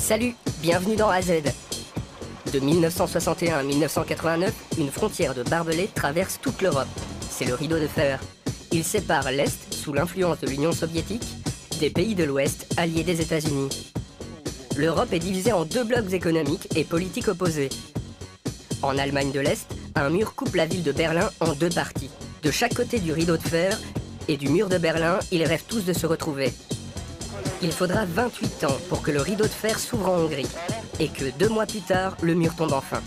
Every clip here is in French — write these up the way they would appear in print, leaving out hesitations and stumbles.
Salut, bienvenue dans AZ. De 1961 à 1989, une frontière de barbelés traverse toute l'Europe. C'est le rideau de fer. Il sépare l'Est, sous l'influence de l'Union soviétique, des pays de l'Ouest, alliés des États-Unis. L'Europe est divisée en deux blocs économiques et politiques opposés. En Allemagne de l'Est, un mur coupe la ville de Berlin en deux parties. De chaque côté du rideau de fer et du mur de Berlin, ils rêvent tous de se retrouver. Il faudra 28 ans pour que le rideau de fer s'ouvre en Hongrie et que 2 mois plus tard, le mur tombe enfin.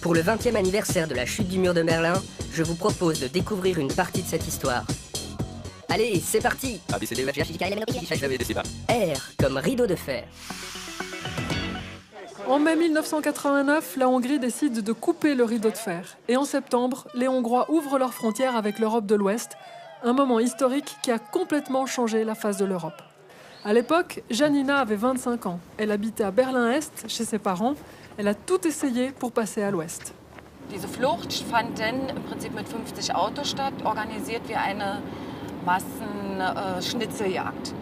Pour le 20e anniversaire de la chute du mur de Berlin, je vous propose de découvrir une partie de cette histoire. Allez, c'est parti! R comme rideau de fer. En mai 1989, la Hongrie décide de couper le rideau de fer. Et en septembre, les Hongrois ouvrent leurs frontières avec l'Europe de l'Ouest, un moment historique qui a complètement changé la face de l'Europe. À l'époque, Janina avait 25 ans. Elle habitait à Berlin-Est, chez ses parents. Elle a tout essayé pour passer à l'Ouest. Diese Flucht fand dann im Prinzip mit 50 Autos statt, organisiert wie eine Massenschnitzeljagd.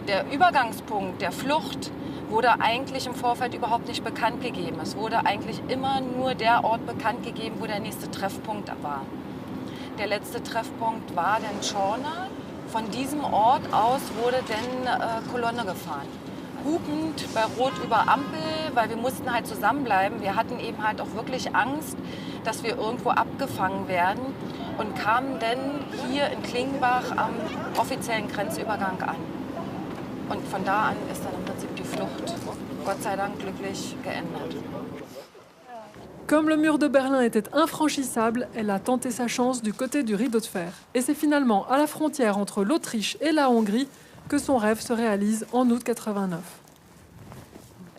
Der Übergangspunkt der Flucht wurde eigentlich im Vorfeld überhaupt nicht bekannt gegeben. Es wurde eigentlich immer nur der Ort bekannt gegeben, wo der nächste Treffpunkt war. Der letzte Treffpunkt war dann Czorna. Von diesem Ort aus wurde dann Kolonne gefahren. Hupend bei Rot über Ampel, weil wir mussten halt zusammenbleiben. Wir hatten eben halt auch wirklich Angst, dass wir irgendwo abgefangen werden und kamen dann hier in Klingenbach am offiziellen Grenzübergang an. Und von da an ist dann im Prinzip die Flucht, Gott sei Dank, glücklich geendet. Comme le mur de Berlin était infranchissable, elle a tenté sa chance du côté du rideau de fer. Et c'est finalement à la frontière entre l'Autriche et la Hongrie que son rêve se réalise en août 89.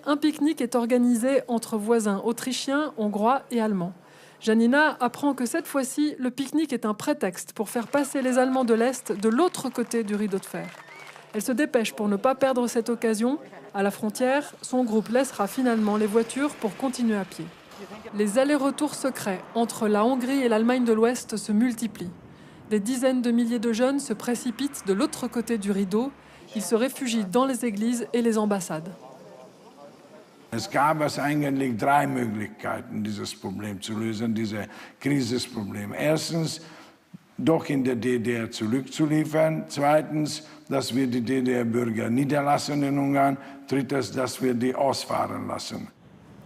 Un pique-nique est organisé entre voisins autrichiens, hongrois et allemands. Janina apprend que cette fois-ci, le pique-nique est un prétexte pour faire passer les Allemands de l'Est de l'autre côté du rideau de fer. Elle se dépêche pour ne pas perdre cette occasion. À la frontière, son groupe laissera finalement les voitures pour continuer à pied. Les allers-retours secrets entre la Hongrie et l'Allemagne de l'Ouest se multiplient. Des dizaines de milliers de jeunes se précipitent de l'autre côté du rideau. Ils se réfugient dans les églises et les ambassades. Es gab eigentlich 3 Möglichkeiten, dieses Problem zu lösen, dieses Krisisproblem. Erstens, doch in der DDR zurückzuliefern. Zweitens, dass wir die DDR-Bürger niederlassen in Ungarn. Drittens, dass wir die ausfahren lassen.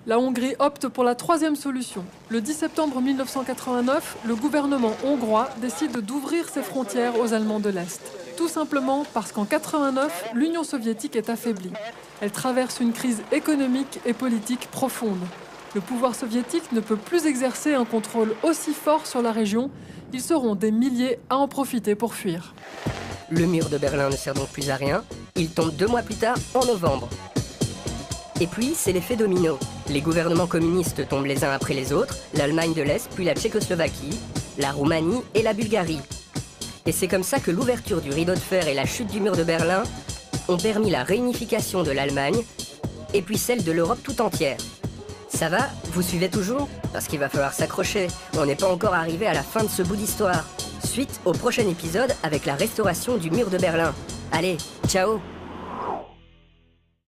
La Hongrie opte pour la troisième solution. Le 10 septembre 1989, le gouvernement hongrois décide d'ouvrir ses frontières aux Allemands de l'Est. Tout simplement parce qu'en 1989, l'Union soviétique est affaiblie. Elle traverse une crise économique et politique profonde. Le pouvoir soviétique ne peut plus exercer un contrôle aussi fort sur la région. Ils seront des milliers à en profiter pour fuir. Le mur de Berlin ne sert donc plus à rien. Il tombe 2 mois plus tard, en novembre. Et puis, c'est l'effet domino. Les gouvernements communistes tombent les uns après les autres, l'Allemagne de l'Est, puis la Tchécoslovaquie, la Roumanie et la Bulgarie. Et c'est comme ça que l'ouverture du rideau de fer et la chute du mur de Berlin ont permis la réunification de l'Allemagne et puis celle de l'Europe tout entière. Ça va? Vous suivez toujours? Parce qu'il va falloir s'accrocher. On n'est pas encore arrivé à la fin de ce bout d'histoire. Suite au prochain épisode avec la restauration du mur de Berlin. Allez, ciao!